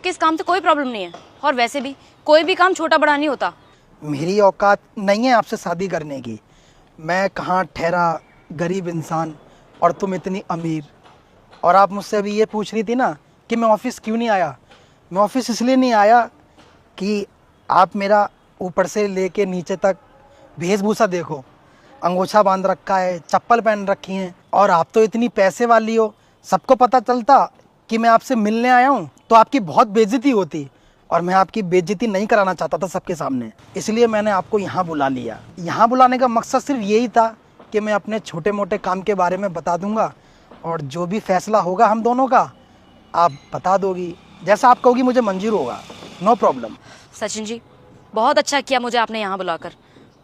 आपके इस काम से कोई प्रॉब्लम नहीं है, और वैसे भी कोई भी काम छोटा बड़ा नहीं होता। मेरी औकात नहीं है आपसे शादी करने की। मैं कहाँ ठहरा गरीब इंसान और तुम इतनी अमीर। और आप मुझसे अभी ये पूछ रही थी ना कि मैं ऑफिस क्यों नहीं आया। मैं ऑफिस इसलिए नहीं आया कि आप मेरा ऊपर से लेके नीचे तक वेशभूषा देखो। अंगोछा बांध रखा है, चप्पल पहन रखी हैं, और आप तो इतनी पैसे वाली हो, सबको पता चलता कि मैं आपसे मिलने आया हूँ तो आपकी बहुत बेइज्जती होती, और मैं आपकी बेइज्जती नहीं कराना चाहता था सबके सामने। इसलिए मैंने आपको यहाँ बुला लिया। यहाँ बुलाने का मकसद सिर्फ यही था कि मैं अपने छोटे मोटे काम के बारे में बता दूंगा, और जो भी फैसला होगा हम दोनों का आप बता दोगी। जैसा आप कहोगी मुझे मंजूर होगा, नो प्रॉब्लम। सचिन जी, बहुत अच्छा किया मुझे आपने यहाँ बुलाकर।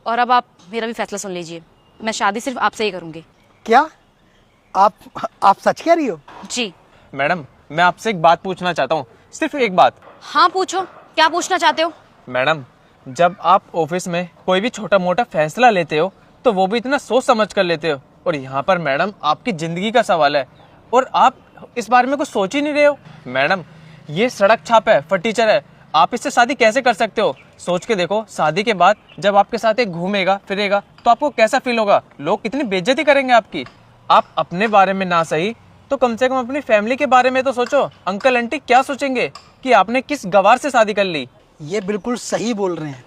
और अब आप मेरा भी फैसला सुन लीजिए, मैं शादी सिर्फ आपसे ही करूँगी। क्या आप सच कह रही हो? जी मैडम, मैं आपसे एक बात पूछना चाहता हूँ, सिर्फ एक बात। हाँ पूछो, क्या पूछना चाहते हो? मैडम, जब आप ऑफिस में कोई भी छोटा मोटा फैसला लेते हो तो वो भी इतना सोच समझ कर लेते हो, और यहाँ पर मैडम आपकी जिंदगी का सवाल है और आप इस बारे में कुछ सोच ही नहीं रहे हो। मैडम, ये सड़क छाप है, फर्नीचर है, आप इससे शादी कैसे कर सकते हो? सोच के देखो, शादी के बाद जब आपके साथ एक घूमेगा फिरेगा तो आपको कैसा फील होगा? लोग कितनी बेइज्जती करेंगे आपकी। आप अपने बारे में ना सही तो कम से कम अपनी फैमिली के बारे में तो सोचो। अंकल आंटी क्या सोचेंगे कि आपने किस गवार से शादी कर ली। ये बिल्कुल सही बोल रहे हैं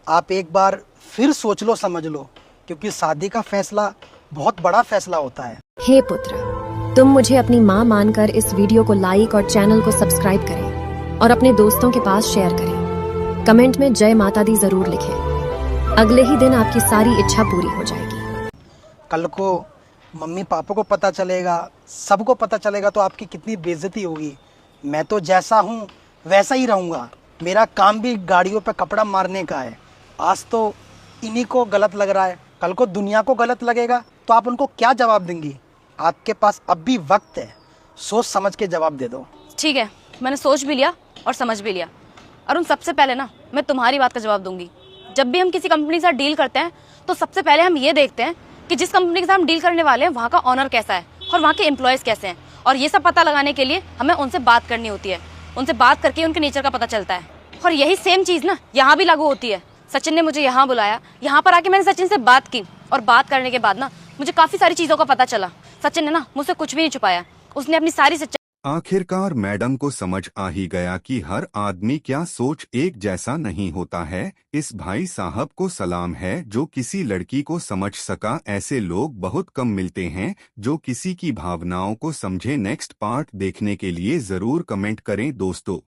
आप। एक बार फिर सोच लो, समझ लो, क्योंकि शादी का फैसला बहुत बड़ा फैसला होता है। हे पुत्र, तुम मुझे अपनी माँ मानकर इस वीडियो को लाइक और चैनल को सब्सक्राइब करें और अपने दोस्तों के पास शेयर करें। कमेंट में जय माता दी जरूर लिखें। अगले ही दिन आपकी सारी इच्छा पूरी हो जाएगी। कल को मम्मी पापा को पता चलेगा, सबको पता चलेगा तो आपकी कितनी बेइज्जती होगी। मैं तो जैसा हूँ वैसा ही रहूँगा। मेरा काम भी गाड़ियों पे कपड़ा मारने का है। आज तो इन्हीं को गलत लग रहा है, कल को दुनिया को गलत लगेगा तो आप उनको क्या जवाब देंगी? आपके पास अब भी वक्त है, सोच समझ के जवाब दे दो। ठीक है, मैंने सोच भी लिया और समझ भी लिया। अरुण, सबसे पहले ना मैं तुम्हारी बात का जवाब दूंगी। जब भी हम किसी कंपनी के साथ डील करते हैं तो सबसे पहले हम ये देखते हैं कि जिस कंपनी के साथ हम डील करने वाले हैं वहाँ का ऑनर कैसा है और वहाँ के एम्प्लॉयज़ कैसे हैं, और ये सब पता लगाने के लिए हमें उनसे बात करनी होती है। उनसे बात करके उनके नेचर का पता चलता है, और यही सेम चीज़ ना यहाँ भी लागू होती है। सचिन ने मुझे यहाँ बुलाया, यहाँ पर आके मैंने सचिन से बात की, और बात करने के बाद ना मुझे काफ़ी सारी चीज़ों का पता चला। सचिन ने ना मुझसे कुछ भी नहीं छुपाया, उसने अपनी सारी सच्चाई। आखिरकार मैडम को समझ आ ही गया कि हर आदमी क्या सोच एक जैसा नहीं होता है। इस भाई साहब को सलाम है जो किसी लड़की को समझ सका। ऐसे लोग बहुत कम मिलते हैं जो किसी की भावनाओं को समझे। नेक्स्ट पार्ट देखने के लिए जरूर कमेंट करें दोस्तों।